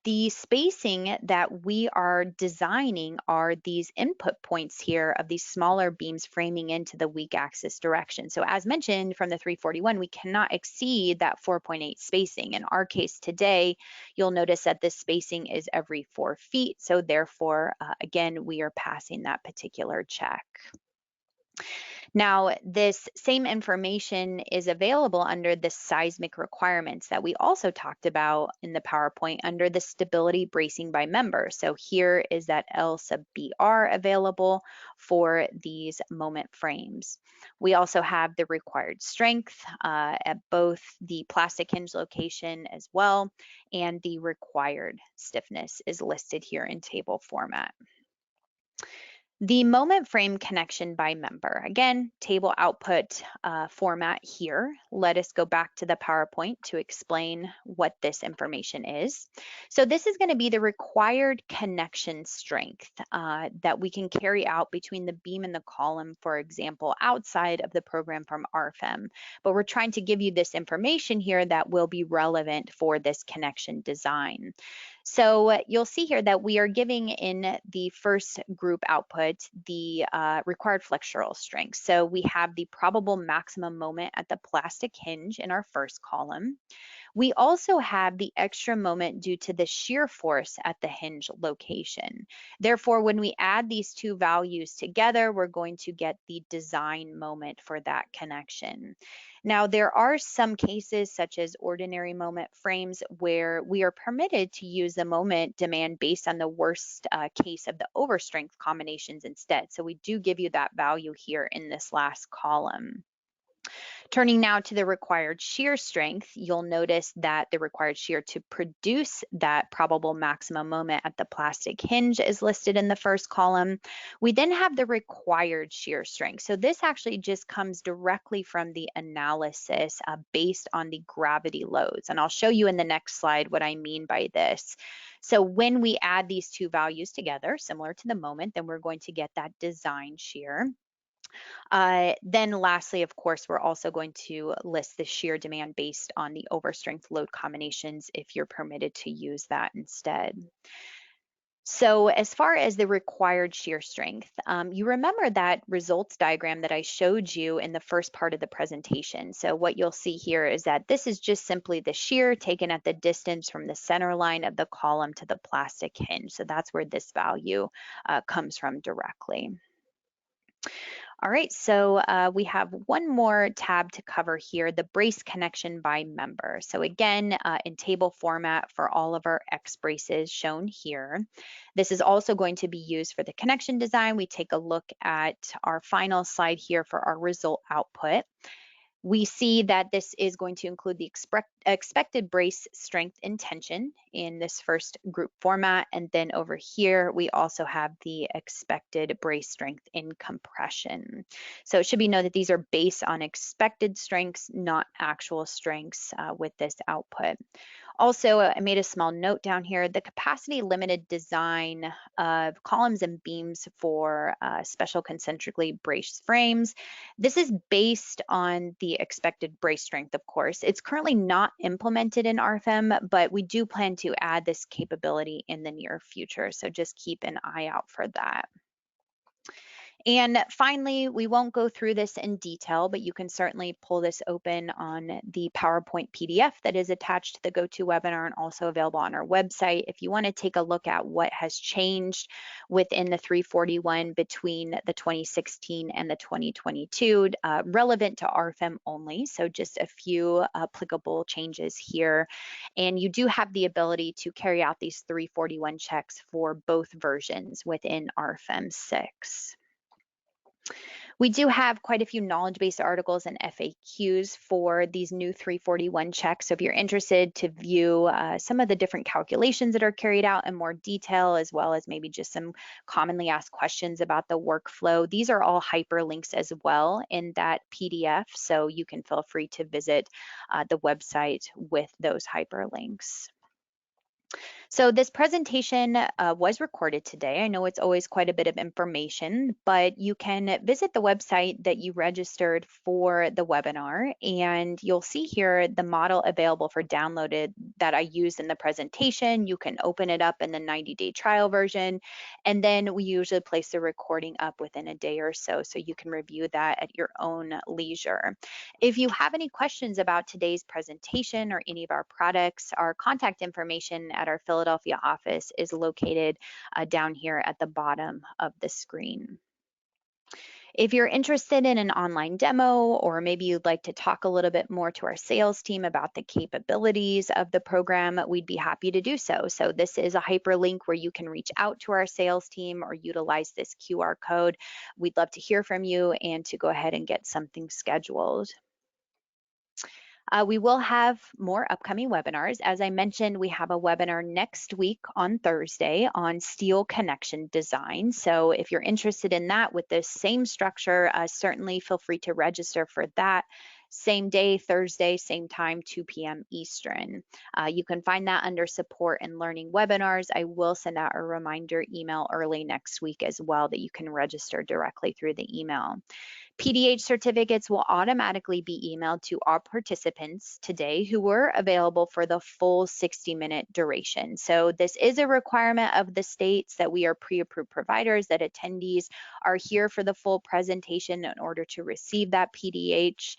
Speaker 1: the spacing that we are designing are these input points here of these smaller beams framing into the weak axis direction. So as mentioned from the 341, we cannot exceed that 4.8 spacing. In our case today, you'll notice that this spacing is every 4 feet. So therefore, again, we are passing that particular check. Now, this same information is available under the seismic requirements that we also talked about in the PowerPoint under the stability bracing by member. So here is that L sub BR available for these moment frames. We also have the required strength at both the plastic hinge location as well, and the required stiffness is listed here in table format. The moment frame connection by member, again, table output format here. Let us go back to the PowerPoint to explain what this information is. So this is going to be the required connection strength that we can carry out between the beam and the column, for example, outside of the program from RFEM. But we're trying to give you this information here that will be relevant for this connection design. So you'll see here that we are giving in the first group output the required flexural strength. So we have the probable maximum moment at the plastic hinge in our first column. We also have the extra moment due to the shear force at the hinge location. Therefore, when we add these two values together, we're going to get the design moment for that connection. Now, there are some cases such as ordinary moment frames where we are permitted to use the moment demand based on the worst case of the overstrength combinations instead. So we do give you that value here in this last column. Turning now to the required shear strength, you'll notice that the required shear to produce that probable maximum moment at the plastic hinge is listed in the first column. We then have the required shear strength. So this actually just comes directly from the analysis based on the gravity loads. And I'll show you in the next slide what I mean by this. So when we add these two values together, similar to the moment, then we're going to get that design shear. Then lastly, of course, we're also going to list the shear demand based on the overstrength load combinations if you're permitted to use that instead. So as far as the required shear strength, you remember that results diagram that I showed you in the first part of the presentation. So what you'll see here is that this is just simply the shear taken at the distance from the center line of the column to the plastic hinge. So that's where this value comes from directly. All right, so we have one more tab to cover here, the brace connection by member. So again, in table format for all of our X braces shown here. This is also going to be used for the connection design. We take a look at our final slide here for our result output. We see that this is going to include the expected brace strength and tension in this first group format. And then over here, we also have the expected brace strength in compression. So it should be noted that these are based on expected strengths, not actual strengths with this output. Also, I made a small note down here, the capacity limited design of columns and beams for special concentrically braced frames. This is based on the expected brace strength, of course. It's currently not implemented in RFEM, but we do plan to add this capability in the near future. So just keep an eye out for that. And finally, we won't go through this in detail, but you can certainly pull this open on the PowerPoint PDF that is attached to the GoToWebinar and also available on our website. If you want to take a look at what has changed within the 341 between the 2016 and the 2022, relevant to RFEM only, so just a few applicable changes here. And you do have the ability to carry out these 341 checks for both versions within RFEM 6. We do have quite a few knowledge-based articles and FAQs for these new 341 checks. So if you're interested to view some of the different calculations that are carried out in more detail, as well as maybe just some commonly asked questions about the workflow, these are all hyperlinks as well in that PDF. So you can feel free to visit the website with those hyperlinks. So this presentation was recorded today. I know it's always quite a bit of information, but you can visit the website that you registered for the webinar, and you'll see here the model available for downloaded that I used in the presentation. You can open it up in the 90-day trial version, and then we usually place the recording up within a day or so you can review that at your own leisure. If you have any questions about today's presentation or any of our products, our contact information at our Philadelphia office is located down here at the bottom of the screen. If you're interested in an online demo, or maybe you'd like to talk a little bit more to our sales team about the capabilities of the program, we'd be happy to do so. So this is a hyperlink where you can reach out to our sales team or utilize this QR code. We'd love to hear from you and to go ahead and get something scheduled. We will have more upcoming webinars. As I mentioned, we have a webinar next week on Thursday on steel connection design. So if you're interested in that with the same structure, certainly feel free to register for that. Same day, Thursday, same time, 2 p.m. Eastern. You can find that under support and learning webinars. I will send out a reminder email early next week as well that you can register directly through the email. PDH certificates will automatically be emailed to all participants today who were available for the full 60-minute duration. So this is a requirement of the states that we are pre-approved providers, that attendees are here for the full presentation in order to receive that PDH.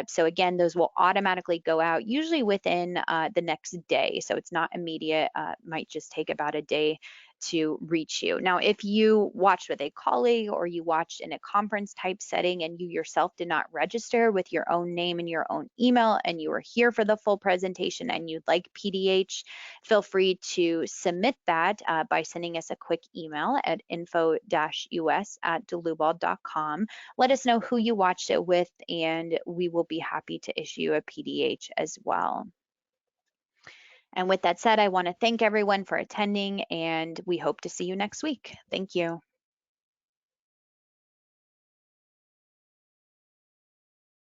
Speaker 1: So again, those will automatically go out usually within the next day. So it's not immediate, might just take about a day to reach you. Now, if you watched with a colleague or you watched in a conference type setting and you yourself did not register with your own name and your own email and you were here for the full presentation and you'd like PDH, feel free to submit that by sending us a quick email at info-us@delubal.com. Let us know who you watched it with and we will be happy to issue a PDH as well. And with that said, I want to thank everyone for attending and we hope to see you next week. Thank you.